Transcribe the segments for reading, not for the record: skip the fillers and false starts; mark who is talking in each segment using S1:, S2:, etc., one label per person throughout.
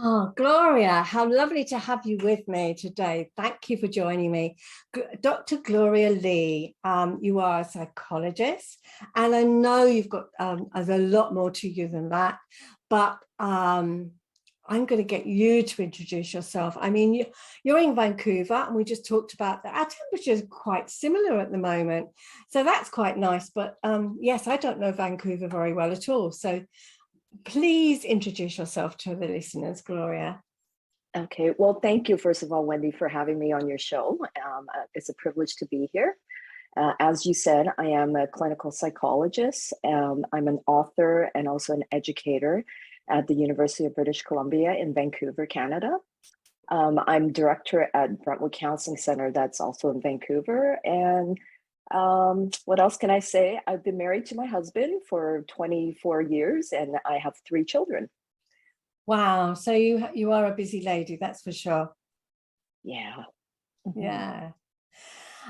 S1: Oh, Gloria, how lovely to have you with me today. Thank you for joining me. Dr. Gloria Lee, you are a psychologist, and I know you've got there's a lot more to you than that, but I'm going to get you to introduce yourself. I mean, you're in Vancouver, and we just talked about that. Our temperatures are quite similar at the moment, so that's quite nice. But yes, I don't know Vancouver very well at all, so please introduce yourself to the listeners, Gloria.
S2: Okay, well, thank you, first of all, Wendy, for having me on your show. It's a privilege to be here. As you said, I am a clinical psychologist. I'm an author and also an educator at the University of British Columbia in Vancouver, Canada. I'm director at Brentwood Counselling Centre, that's also in Vancouver. And what else can I say? I've been married to my husband for 24 years and I have 3 children.
S1: Wow, so you are a busy lady, that's for sure.
S2: Yeah.
S1: Yeah.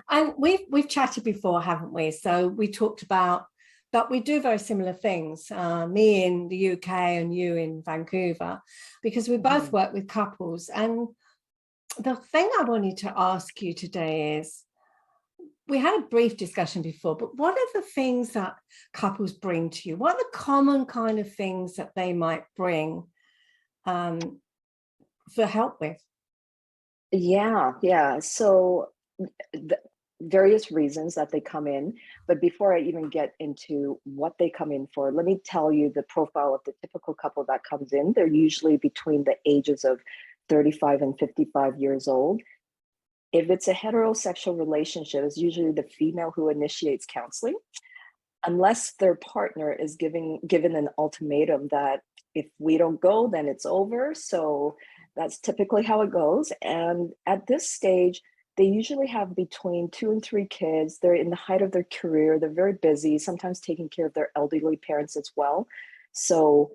S1: And we've chatted before, haven't we? So we talked about that we do very similar things, me in the UK and you in Vancouver, because we both work with couples. And the thing I wanted to ask you today is, we had a brief discussion before, but what are the things that couples bring to you? What are the common kind of things that they might bring for help with?
S2: Yeah. So the various reasons that they come in, but before I even get into what they come in for, let me tell you the profile of the typical couple that comes in. They're usually between the ages of 35 and 55 years old. If it's a heterosexual relationship, it's usually the female who initiates counseling, unless their partner is given an ultimatum that if we don't go, then it's over. So that's typically how it goes. And at this stage, they usually have between 2 and 3 kids. They're in the height of their career. They're very busy, sometimes taking care of their elderly parents as well. So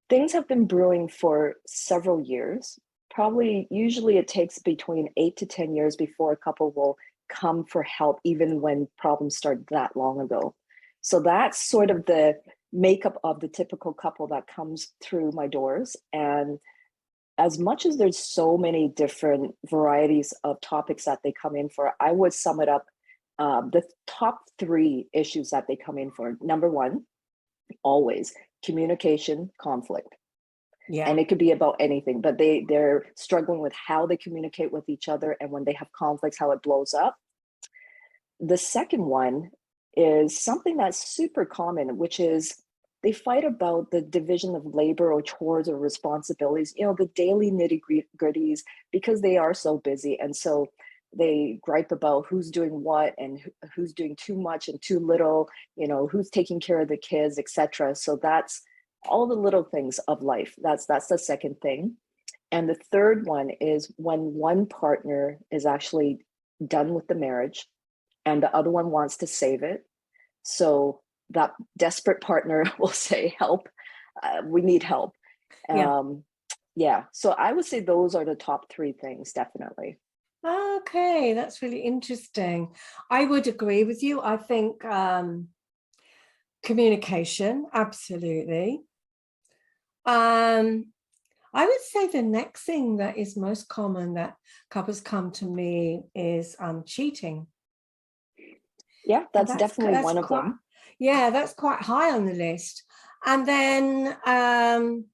S2: things have been brewing for several years. Usually it takes between 8 to 10 years before a couple will come for help, even when problems started that long ago. So that's sort of the makeup of the typical couple that comes through my doors. And as much as there's so many different varieties of topics that they come in for, I would sum it up. The top 3 issues that they come in for. Number 1, always communication conflict.
S1: Yeah.
S2: And it could be about anything, but they're struggling with how they communicate with each other, and when they have conflicts, how it blows up. The second one is something that's super common, which is they fight about the division of labor or chores or responsibilities, the daily nitty-gritties, because they are so busy. And so they gripe about who's doing what and who's doing too much and too little, who's taking care of the kids, etc. So that's all the little things of life. That's the second thing. And the third one is when one partner is actually done with the marriage and the other one wants to save it. So that desperate partner will say, help, we need help. So I would say those are the top 3 things, definitely.
S1: Okay, that's really interesting. I would agree with you. I think communication, absolutely. I would say the next thing that is most common that couples come to me is cheating.
S2: Yeah, that's definitely one of them.
S1: Yeah, that's quite high on the list. And then, I'm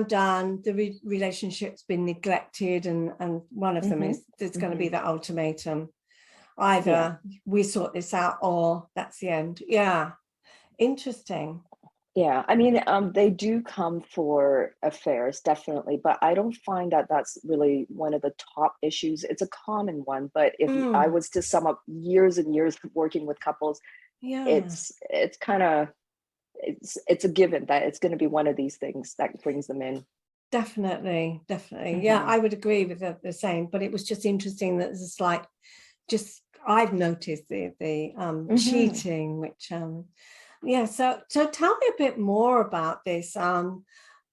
S1: done. The relationship's been neglected, and one of them is there's going to be that ultimatum. Either we sort this out or that's the end. Yeah, interesting.
S2: Yeah, I mean, they do come for affairs, definitely, but I don't find that that's really one of the top issues. It's a common one, but if I was to sum up years and years of working with couples, it's kind of, it's a given that it's going to be one of these things that brings them in.
S1: Definitely. Yeah, I would agree with the same, but it was just interesting that there's a slight, I've noticed the cheating, which so tell me a bit more about this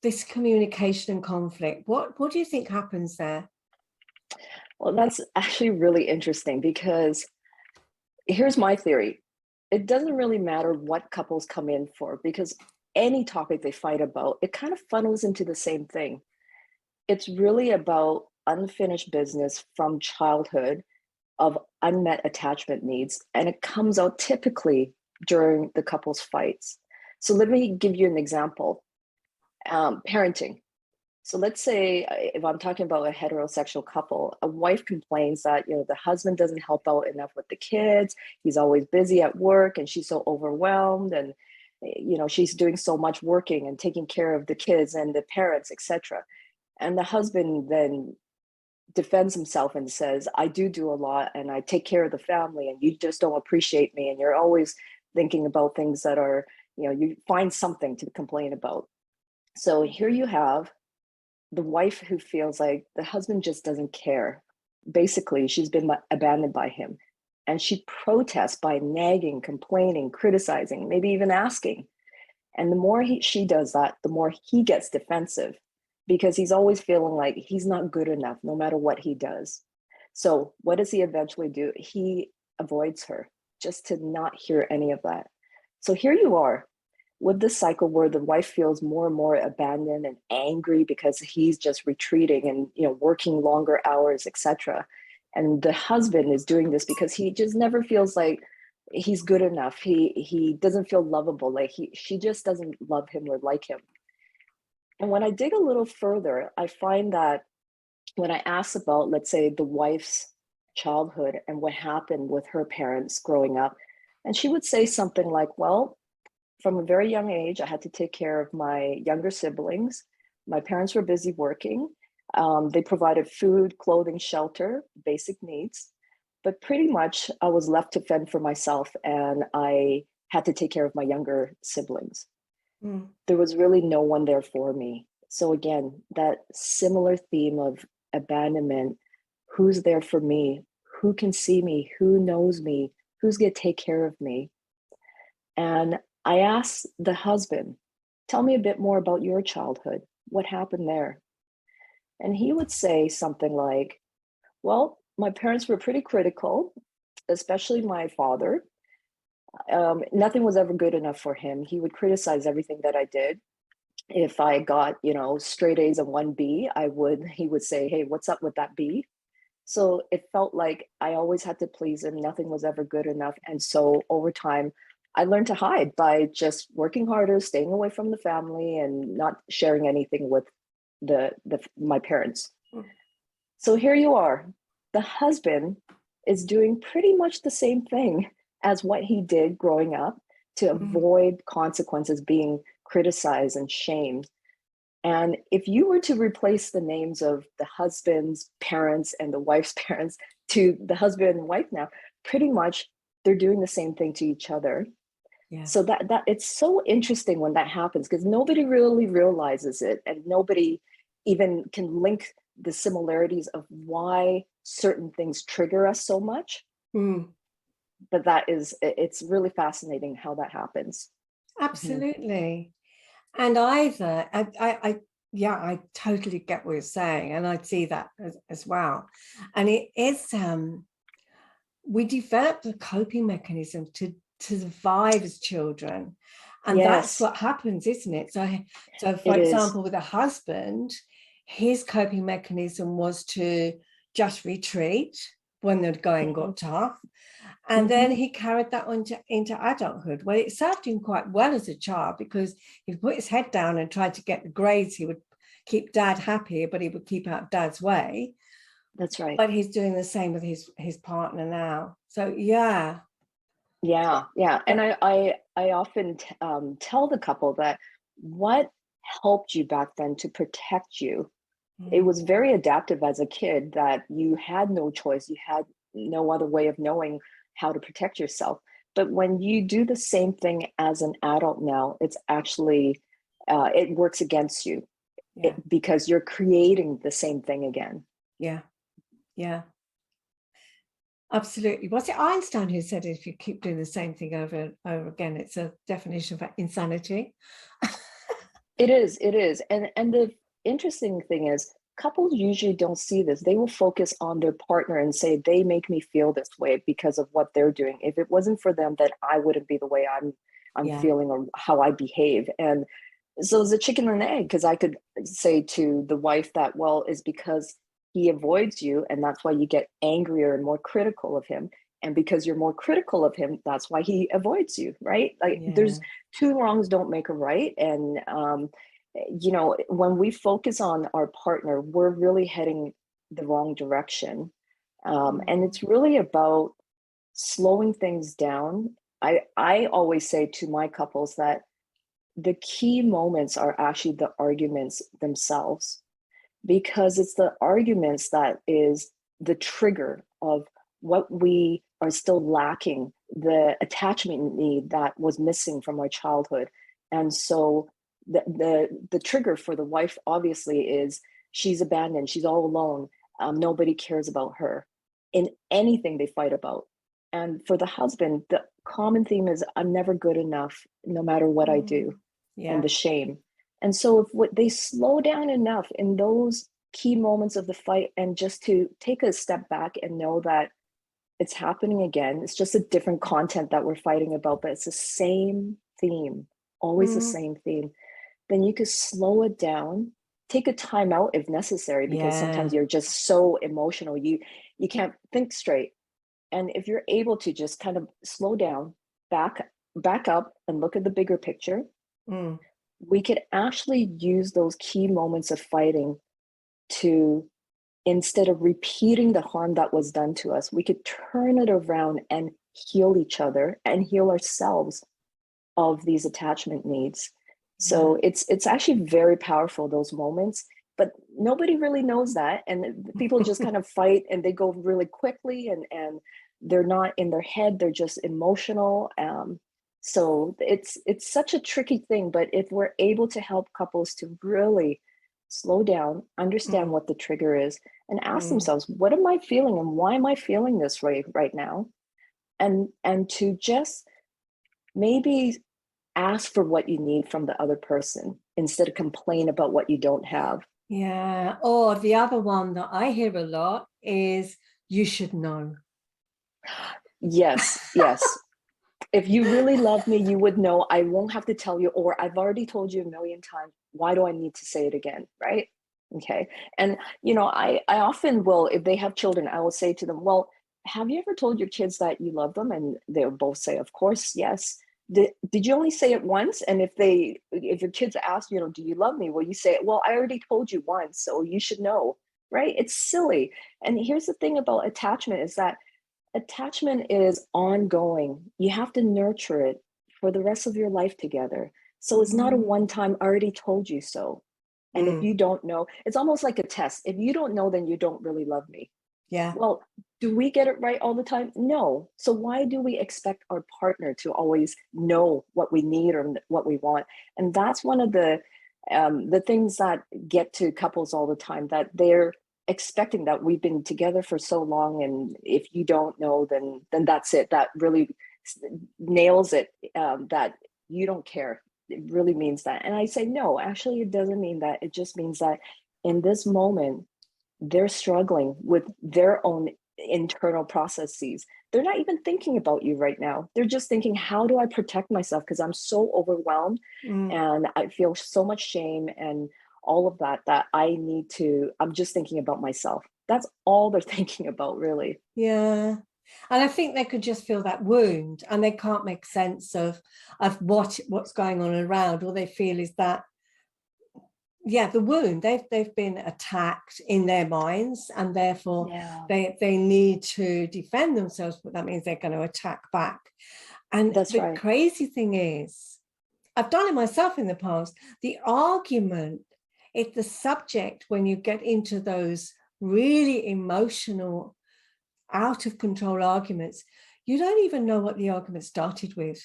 S1: this communication and conflict. What do you think happens there?
S2: Well, that's actually really interesting, because here's my theory. It doesn't really matter what couples come in for, because any topic they fight about, it kind of funnels into the same thing. It's really about unfinished business from childhood of unmet attachment needs, and it comes out typically during the couple's fights. So let me give you an example. Parenting. So let's say if I'm talking about a heterosexual couple, a wife complains that the husband doesn't help out enough with the kids. He's always busy at work, and she's so overwhelmed, and she's doing so much working and taking care of the kids and the parents, etc. And the husband then defends himself and says, I do a lot, and I take care of the family, and you just don't appreciate me, and you're always thinking about things that are, you find something to complain about. So here you have the wife who feels like the husband just doesn't care. Basically, she's been abandoned by him. And she protests by nagging, complaining, criticizing, maybe even asking. And the more she does that, the more he gets defensive, because he's always feeling like he's not good enough, no matter what he does. So what does he eventually do? He avoids her, just to not hear any of that. So here you are with this cycle where the wife feels more and more abandoned and angry because he's just retreating and working longer hours, etc. And the husband is doing this because he just never feels like he's good enough. He doesn't feel lovable. Like she just doesn't love him or like him. And when I dig a little further, I find that when I ask about, let's say, the wife's childhood and what happened with her parents growing up, and she would say something like, well, from a very young age, I had to take care of my younger siblings. My parents were busy working. They provided food, clothing, shelter, basic needs. But pretty much I was left to fend for myself, and I had to take care of my younger siblings. There was really no one there for me. So again, that similar theme of abandonment, who's there for me? Who can see me? Who knows me? Who's going to take care of me? And I asked the husband, tell me a bit more about your childhood. What happened there? And he would say something like, well, my parents were pretty critical, especially my father. Nothing was ever good enough for him. He would criticize everything that I did. If I got, straight A's and 1B, he would say, hey, what's up with that B? So it felt like I always had to please him. Nothing was ever good enough. And so over time, I learned to hide by just working harder, staying away from the family, and not sharing anything with my parents. So here you are. The husband is doing pretty much the same thing as what he did growing up to avoid consequences, being criticized and shamed. And if you were to replace the names of the husband's parents and the wife's parents to the husband and wife now, pretty much they're doing the same thing to each other. Yeah. So that it's so interesting when that happens, because nobody really realizes it, and nobody even can link the similarities of why certain things trigger us so much. But it's really fascinating how that happens.
S1: Absolutely. And either I totally get what you're saying, and I see that as well. And it is we develop the coping mechanism to survive as children, and that's what happens, isn't it? So for example, with a husband, his coping mechanism was to just retreat when the going got tough. And then he carried that on into adulthood. Well, it served him quite well as a child, because he put his head down and tried to get the grades. He would keep dad happy, but he would keep out dad's way.
S2: That's right.
S1: But he's doing the same with his partner now. So yeah.
S2: And I often tell the couple that what helped you back then to protect you, it was very adaptive as a kid, that you had no choice. You had no other way of knowing how to protect yourself. But when you do the same thing as an adult now, it's actually, it works against you because you're creating the same thing again.
S1: Yeah. Absolutely. Was it Einstein who said, if you keep doing the same thing over and over again, it's a definition of insanity?
S2: It is. And the interesting thing is, couples usually don't see this. They will focus on their partner and say, they make me feel this way because of what they're doing. If it wasn't for them, then I wouldn't be the way I'm
S1: Yeah.
S2: feeling or how I behave. And so it's a chicken and egg, because I could say to the wife that, well, it's because he avoids you, and that's why you get angrier and more critical of him. And because you're more critical of him, that's why he avoids you, right? Like,
S1: Yeah.
S2: there's two wrongs don't make a right. And when we focus on our partner, we're really heading the wrong direction. And it's really about slowing things down. I always say to my couples that the key moments are actually the arguments themselves, because it's the arguments that is the trigger of what we are still lacking, the attachment need that was missing from our childhood. And so the trigger for the wife obviously is she's abandoned, she's all alone, nobody cares about her in anything they fight about. And for the husband, the common theme is I'm never good enough no matter what I do, and
S1: Yeah.
S2: the shame. And so if they slow down enough in those key moments of the fight, and just to take a step back and know that it's happening again, it's just a different content that we're fighting about, but it's the same theme, always the
S1: Mm.
S2: same theme, then you could slow it down, take a time out if necessary, because
S1: Yeah.
S2: sometimes you're just so emotional, you can't think straight. And if you're able to just kind of slow down, back up and look at the bigger picture,
S1: Mm.
S2: we could actually use those key moments of fighting to, instead of repeating the harm that was done to us, we could turn it around and heal each other and heal ourselves of these attachment needs.
S1: Yeah.
S2: So it's actually very powerful, those moments, but nobody really knows that. And people just kind of fight, and they go really quickly, and they're not in their head, they're just emotional. So it's such a tricky thing, but if we're able to help couples to really slow down, understand
S1: Mm.
S2: what the trigger is, and ask
S1: Mm.
S2: themselves, what am I feeling and why am I feeling this way right now? And to just maybe ask for what you need from the other person instead of complain about what you don't have.
S1: Yeah. Or the other one that I hear a lot is you should know.
S2: Yes, yes. If you really love me, you would know. I won't have to tell you, or I've already told you a million times. Why do I need to say it again? Right? Okay. And I often will, if they have children, I will say to them, well, have you ever told your kids that you love them? And they'll both say, of course, yes. Did you only say it once? And if your kids ask, do you love me? Well, you say, well, I already told you once, so you should know, right? It's silly. And here's the thing about attachment is that attachment is ongoing. You have to nurture it for the rest of your life together. So it's not a
S1: Mm.
S2: one time, I already told you so. And if
S1: Mm.
S2: you don't know, it's almost like a test. If you don't know, then you don't really love me.
S1: Yeah.
S2: Well, do we get it right all the time? No. So why do we expect our partner to always know what we need or what we want? And that's one of the things that get to couples all the time, that they're expecting that we've been together for so long, and if you don't know, then that's it. That really nails it. That you don't care. It really means that. And I say, no, actually, it doesn't mean that. It just means that in this moment, they're struggling with their own internal processes. They're not even thinking about you right now. They're just thinking, how do I protect myself? Because I'm so overwhelmed
S1: Mm.
S2: and I feel so much shame and all of that I'm just thinking about myself. That's all they're thinking about, really.
S1: Yeah. And I think they could just feel that wound and they can't make sense of what's going on around. All they feel is that, yeah, the wound, they've been attacked in their minds, and therefore
S2: Yeah,
S1: they need to defend themselves, but that means they're going to attack back. And
S2: that's
S1: the
S2: right.
S1: crazy thing is, I've done it myself in the past, the argument, it's the subject when you get into those really emotional, out of control arguments, you don't even know what the argument started with.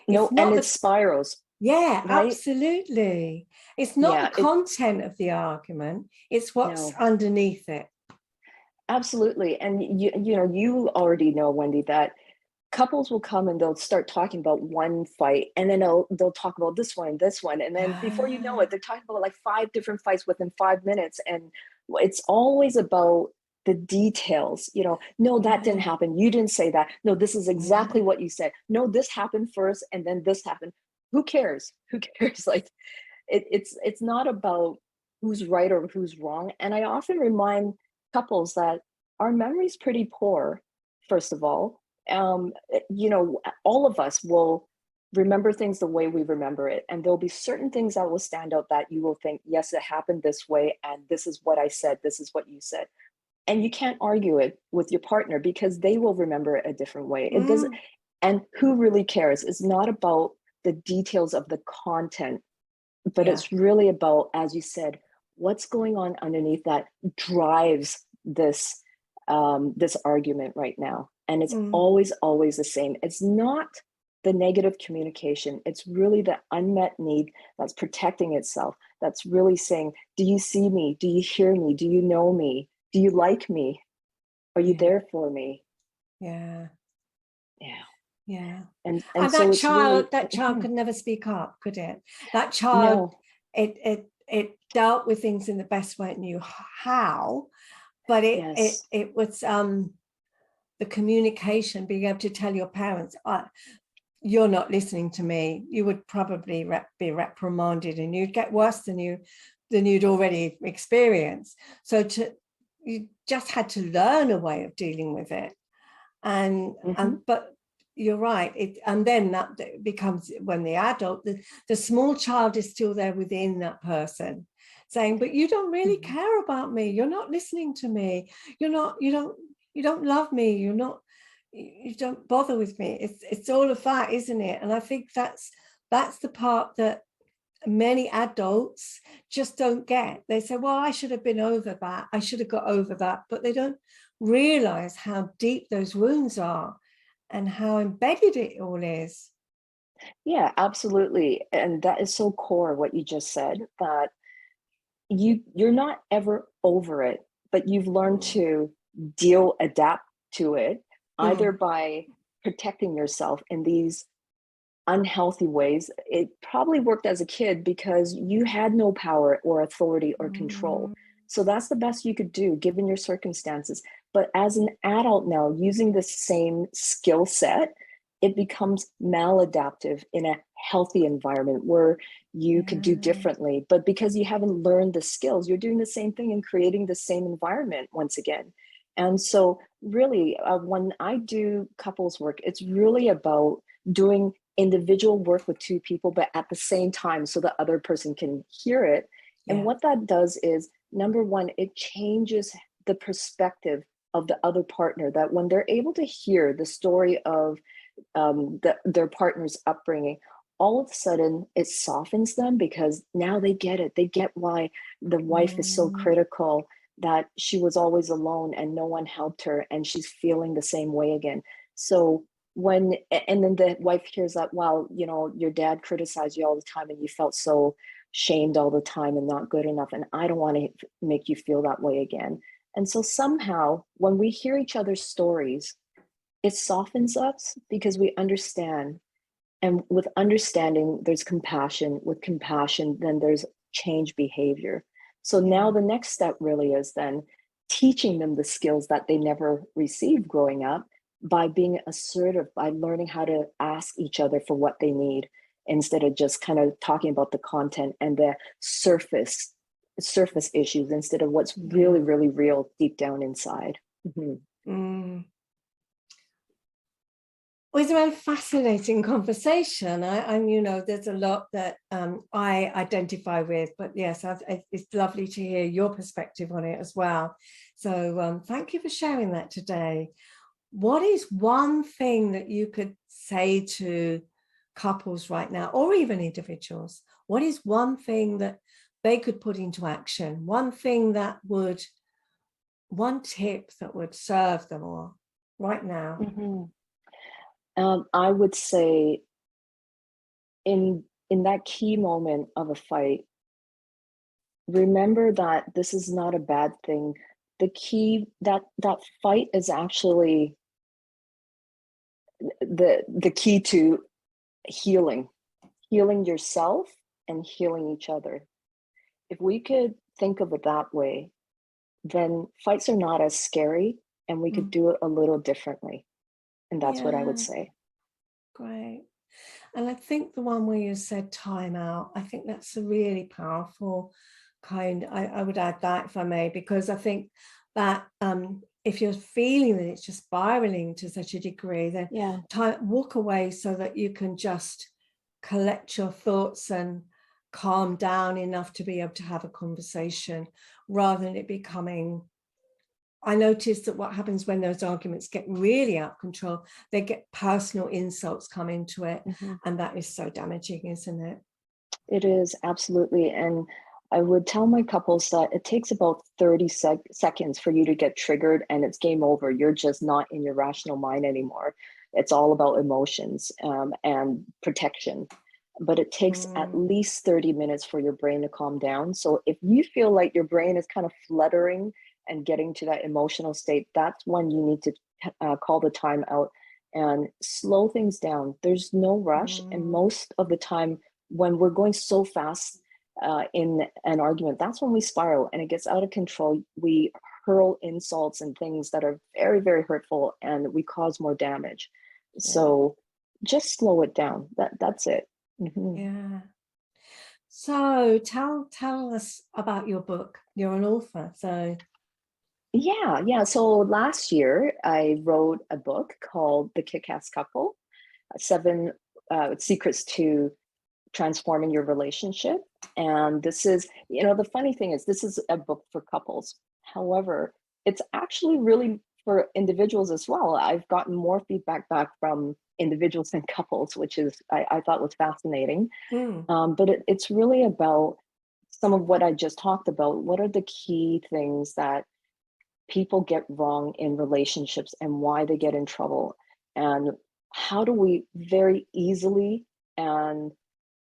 S1: It's
S2: No, and
S1: not
S2: it
S1: the,
S2: spirals,
S1: yeah,
S2: right?
S1: absolutely. It's not the
S2: Yeah,
S1: content of the argument, it's what's
S2: no,
S1: underneath it.
S2: absolutely. And you already know, Wendy, that couples will come and they'll start talking about one fight, and then they'll talk about this one, and then before you know it,
S1: Ah,
S2: they're talking about like 5 different fights within 5 minutes. And it's always about the details, no, that didn't happen. You didn't say that. No, this is exactly what you said. No, this happened first and then this happened. Who cares? Who cares? Like it's not about who's right or who's wrong. And I often remind couples that our memory's pretty poor, first of all. All of us will remember things the way we remember it. And there'll be certain things that will stand out that you will think, yes, it happened this way. And this is what I said. This is what you said. And you can't argue it with your partner because they will remember it a different way. It doesn't, and who really cares? It's not about the details of the content, but it's really about, as you said, what's going on underneath that drives this this argument right now. And it's always the same. It's not the negative communication. It's really the unmet need that's protecting itself. That's really saying, do you see me? Do you hear me? Do you know me? Do you like me? Are you there for me?
S1: Yeah.
S2: And
S1: And
S2: so
S1: that child could never speak up, could it? That child, it dealt with things in the best way it knew how, but it was the communication, being able to tell your parents, you're not listening to me. You would probably be reprimanded, and you'd get worse than you'd already experienced. So you just had to learn a way of dealing with it. But you're right. And then that becomes, when the adult, the small child is still there within that person saying, but you don't really care about me. You're not listening to me. You don't love me. You don't bother with me. It's all of that, isn't it? And I think that's the part that many adults just don't get. They say, well, I should have been over that. I should have got over that. But they don't realize how deep those wounds are and how embedded it all is.
S2: Yeah, absolutely. And that is so core what you just said, that you're not ever over it, but you've learned to adapt to it, either by protecting yourself in these unhealthy ways. It probably worked as a kid because you had no power or authority or control. So that's the best you could do given your circumstances. But as an adult now, using the same skill set, it becomes maladaptive in a healthy environment where you could do differently. But because you haven't learned the skills, you're doing the same thing and creating the same environment once again. And so really, when I do couples work, it's really about doing individual work with two people, but at the same time so the other person can hear it. And what that does is, number one, it changes the perspective of the other partner, that when they're able to hear the story of their partner's upbringing, all of a sudden it softens them, because now they get it. They get why the wife is so critical, that she was always alone and no one helped her, and she's feeling the same way again. So and then the wife hears that, wow, your dad criticized you all the time and you felt so shamed all the time and not good enough, and I don't want to make you feel that way again. And so somehow when we hear each other's stories, it softens us because we understand. And with understanding, there's compassion. With compassion, then there's change behavior. So now the next step really is then teaching them the skills that they never received growing up, by being assertive, by learning how to ask each other for what they need, instead of just kind of talking about the content and the surface issues, instead of what's really, really real deep down inside.
S1: Well, it's a very fascinating conversation. There's a lot that I identify with, but yes, it's lovely to hear your perspective on it as well. So thank you for sharing that today. What is one thing that you could say to couples right now, or even individuals? What is one thing that they could put into action? One tip that would serve them all right now?
S2: I would say, in that key moment of a fight, remember that this is not a bad thing. The key, that fight is actually the key to healing yourself and healing each other. If we could think of it that way, then fights are not as scary and we could do it a little differently. And that's what I would
S1: Yeah,
S2: say.
S1: great. And I think the one where you said time out, I think that's a really powerful kind. I would add that, if I may, because I think that if you're feeling that it's just spiraling to such a degree, then
S2: Yeah.
S1: walk away so that you can just collect your thoughts and calm down enough to be able to have a conversation, rather than it becoming. I noticed that what happens when those arguments get really out of control, they get personal insults come into it.
S2: Mhm.
S1: And that is so damaging, isn't it?
S2: It is, absolutely. And I would tell my couples that it takes about 30 seconds for you to get triggered and it's game over. You're just not in your rational mind anymore. It's all about emotions and protection. But it takes at least 30 minutes for your brain to calm down. So if you feel like your brain is kind of fluttering and getting to that emotional state, that's when you need to call the time out and slow things down. There's no rush. And most of the time, when we're going so fast in an argument, that's when we spiral and it gets out of control. We hurl insults and things that are very, very hurtful, and we cause more damage. So just slow it down. That's it.
S1: Yeah. So tell us about your book. You're an author, so.
S2: Yeah. So last year I wrote a book called The Kick-Ass Couple: 7 Secrets to Transforming Your Relationship. And this is, the funny thing is, this is a book for couples. However, it's actually really for individuals as well. I've gotten more feedback back from individuals than couples, which is I thought was fascinating. But it's really about some of what I just talked about. What are the key things that people get wrong in relationships and why they get in trouble? And how do we very easily and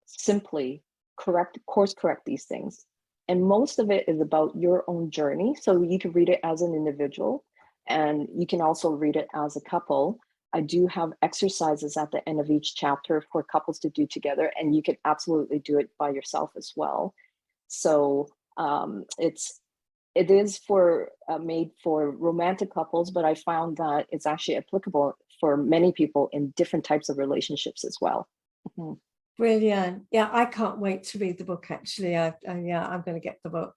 S2: simply course correct these things? And most of it is about your own journey. So you can read it as an individual and you can also read it as a couple. I do have exercises at the end of each chapter for couples to do together, and you can absolutely do it by yourself as well. So it is for made for romantic couples, but I found that it's actually applicable for many people in different types of relationships as well.
S1: Brilliant. Yeah, I can't wait to read the book, actually. Yeah, I'm going to get the book.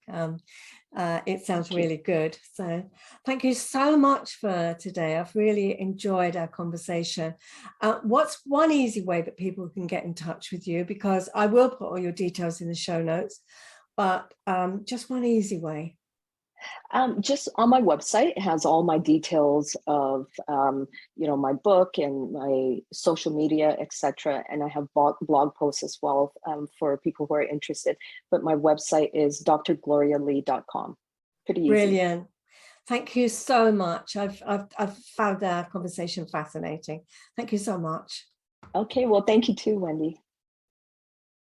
S1: It sounds really good. So thank you so much for today. I've really enjoyed our conversation. What's one easy way that people can get in touch with you? Because I will put all your details in the show notes, but just one easy way.
S2: Just on my website, it has all my details of, my book and my social media, etc. And I have blog posts as well for people who are interested. But my website is drglorialee.com. Pretty easy.
S1: Brilliant. Thank you so much. I've found our conversation fascinating. Thank you so much.
S2: Okay, well, thank you too, Wendy.